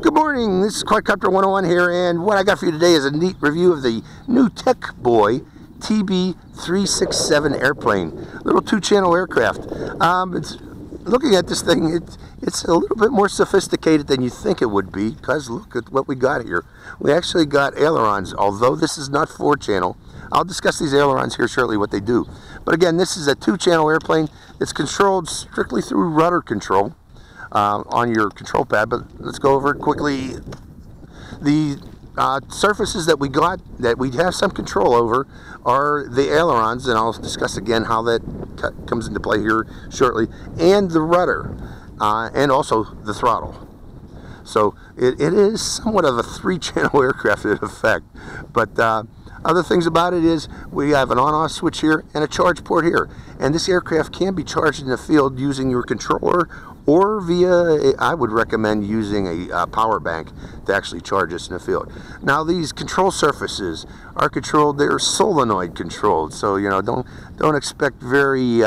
Good morning, this is Quadcopter 101 here, and what I got for you today is a neat review of the new Techboy TB367 airplane, little two-channel aircraft. Looking at this thing, it's a little bit more sophisticated than you think it would be, because look at what we got here. We actually got ailerons, although this is not four-channel. I'll discuss these ailerons here shortly, what they do. But again, this is a two-channel airplane. It's controlled strictly through rudder control on your control pad, but let's go over it quickly. The surfaces that we got that we have some control over are the ailerons, and I'll discuss again how that comes into play here shortly, and the rudder, and also the throttle. So it is somewhat of a three-channel aircraft in effect, but other things about it is we have an on-off switch here and a charge port here, and this aircraft can be charged in the field using your controller or via, I would recommend using a power bank to actually charge this in the field. Now these control surfaces are controlled, they're solenoid controlled, so you know, don't expect very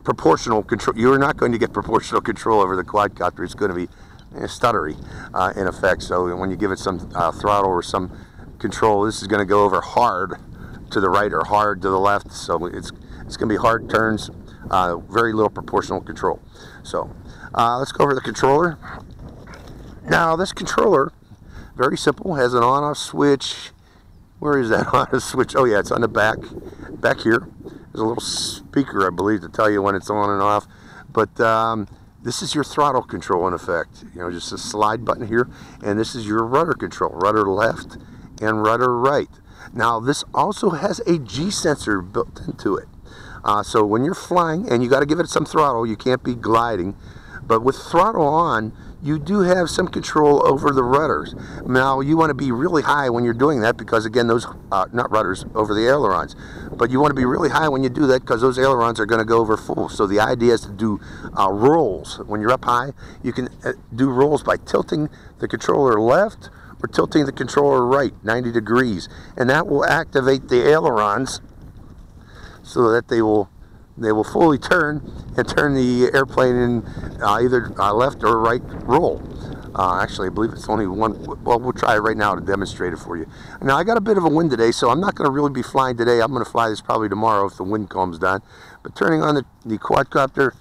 proportional control. You're not going to get proportional control over the quadcopter. It's going to be stuttery in effect, so when you give it some throttle or some control, this is going to go over hard to the right or hard to the left, so it's going to be hard turns, very little proportional control. So let's go over the controller. Now this controller, very simple, has an on-off switch. Where is that on-off switch? Oh yeah, it's on the back here. There's a little speaker, I believe, to tell you when it's on and off. But this is your throttle control in effect. You know, just a slide button here, and this is your rudder control, rudder left and rudder right. Now this also has a G sensor built into it. So when you're flying, and you got to give it some throttle, you can't be gliding, but with throttle on, you do have some control over the rudders. Now you want to be really high when you're doing that, because again, those, not rudders, over the ailerons, but you want to be really high when you do that because those ailerons are going to go over full. So the idea is to do rolls. When you're up high, you can do rolls by tilting the controller left or tilting the controller right 90 degrees, and that will activate the ailerons so that they will fully turn and turn the airplane in either left or right roll. Actually, I believe it's only one. Well, we'll try it right now to demonstrate it for you. Now, I got a bit of a wind today, so I'm not going to really be flying today. I'm going to fly this probably tomorrow if the wind calms down. But turning on the quadcopter,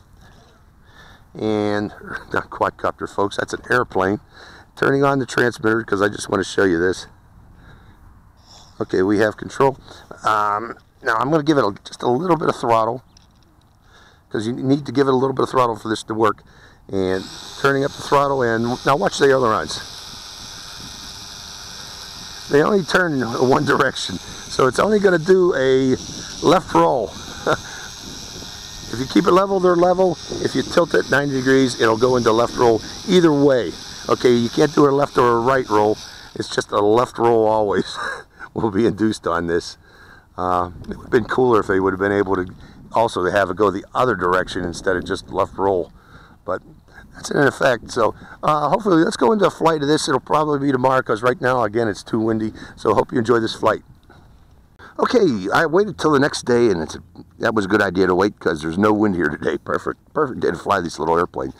and not quadcopter, folks, that's an airplane. Turning on the transmitter, because I just want to show you this. Okay, we have control. Now I'm going to give it just a little bit of throttle, because you need to give it a little bit of throttle for this to work. And turning up the throttle, and now watch the ailerons. They only turn in one direction, so it's only going to do a left roll. If you keep it level, they're level. If you tilt it 90 degrees, it'll go into left roll either way. Okay, you can't do a left or a right roll. It's just a left roll always will be induced on this. It would have been cooler if they would have been able to also have it go the other direction instead of just left roll, but that's in effect. So hopefully, let's go into a flight of this. It'll probably be tomorrow, because right now, again, it's too windy, so I hope you enjoy this flight. Okay, I waited till the next day, and that was a good idea to wait, because there's no wind here today. Perfect day to fly this little airplane.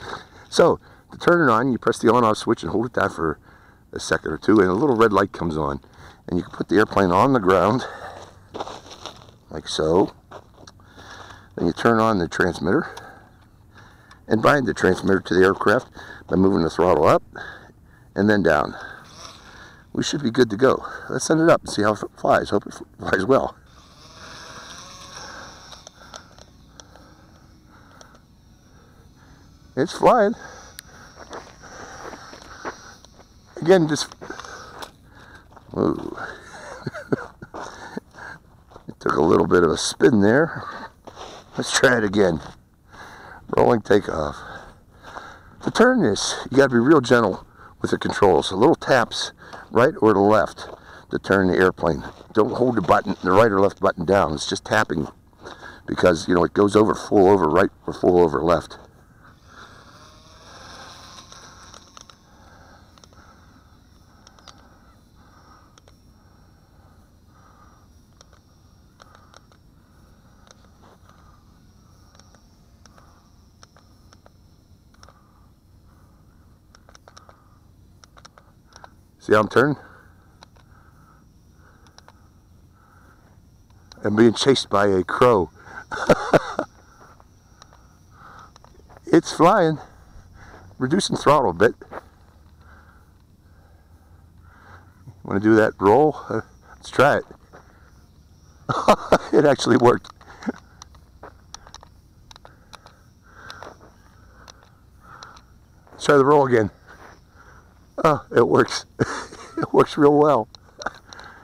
So to turn it on, you press the on-off switch and hold it down for a second or two, and a little red light comes on, and you can put the airplane on the ground like so. Then you turn on the transmitter and bind the transmitter to the aircraft by moving the throttle up and then down. We should be good to go. Let's send it up and see how it flies. Hope it flies well. It's flying. Again, just whoa. It took a little bit of a spin there. Let's try it again. Rolling takeoff. To turn this, you got to be real gentle with the controls. A little taps right or the left to turn the airplane. Don't hold the button, the right or left button down. It's just tapping, because you know it goes over full over right or full over left. See how I'm turning? I'm being chased by a crow. It's flying. Reducing throttle a bit. Want to do that roll? Let's try it. It actually worked. Let's try the roll again. Oh, it works. It works real well.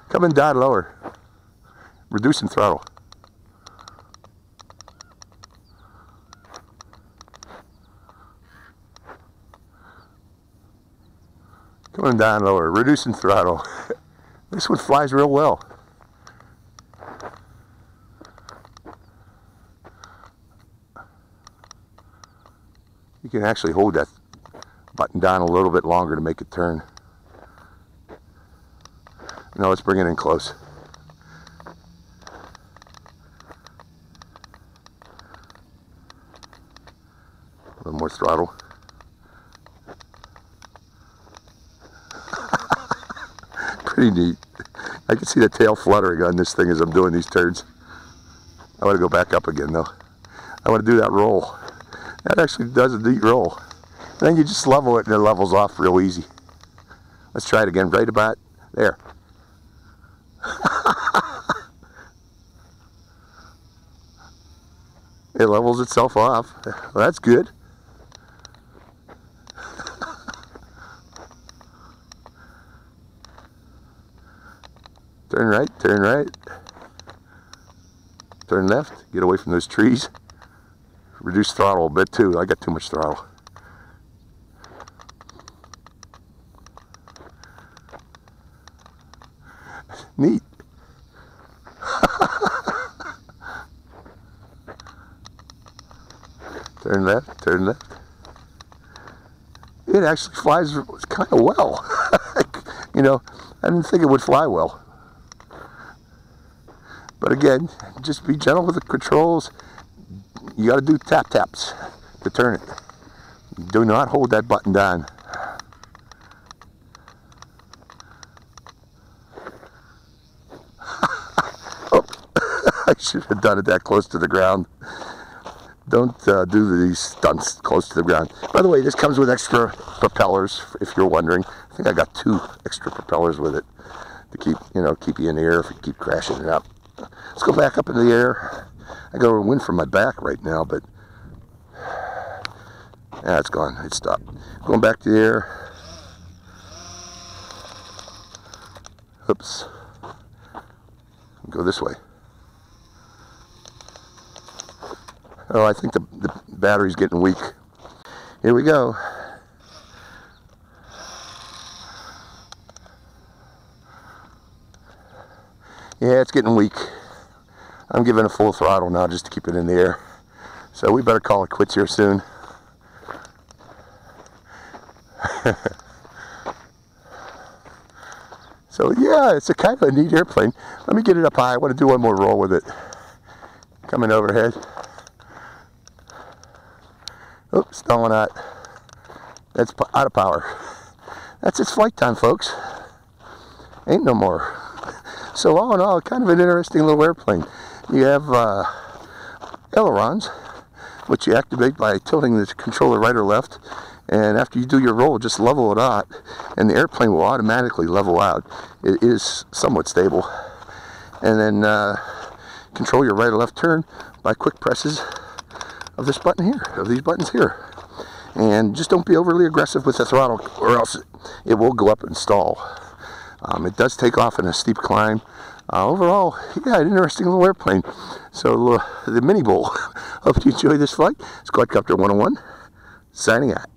Coming down lower. Reducing throttle. Coming down lower, reducing throttle. This one flies real well. You can actually hold that button down a little bit longer to make it turn. Now let's bring it in close. A little more throttle. Pretty neat. I can see the tail fluttering on this thing as I'm doing these turns. I want to go back up again though. I want to do that roll. That actually does a neat roll. And then you just level it and it levels off real easy. Let's try it again, right about there. It levels itself off. Well, that's good. Turn right, turn right. Turn left, get away from those trees. Reduce throttle a bit too. I got too much throttle. Neat. Turn left, turn left. It actually flies kind of well. You know, I didn't think it would fly well. But again, just be gentle with the controls. You got to do tap taps to turn it. Do not hold that button down. Oh, I should have done it that close to the ground. Don't do these stunts close to the ground. By the way, this comes with extra propellers, if you're wondering. I think I got 2 extra propellers with it to keep, you know, keep you in the air if you keep crashing it up. Let's go back up into the air. I got a wind from my back right now, but yeah, it's gone. It stopped. Going back to the air. Oops. Go this way. Oh, I think the battery's getting weak. Here we go. Yeah, it's getting weak. I'm giving it full throttle now just to keep it in the air. So we better call it quits here soon. So yeah, it's a kind of a neat airplane. Let me get it up high. I want to do one more roll with it. Coming overhead. Oops, no, not. That's out of power. That's its flight time, folks. Ain't no more. So all in all, kind of an interesting little airplane. You have ailerons, which you activate by tilting the controller right or left. And after you do your roll, just level it out, and the airplane will automatically level out. It is somewhat stable. And then control your right or left turn by quick presses of this button here, of these buttons here. And just don't be overly aggressive with the throttle, or else it will go up and stall. It does take off in a steep climb. Overall, yeah, an interesting little airplane. So the mini bowl. Hope you enjoy this flight. It's Quadcopter 101, signing out.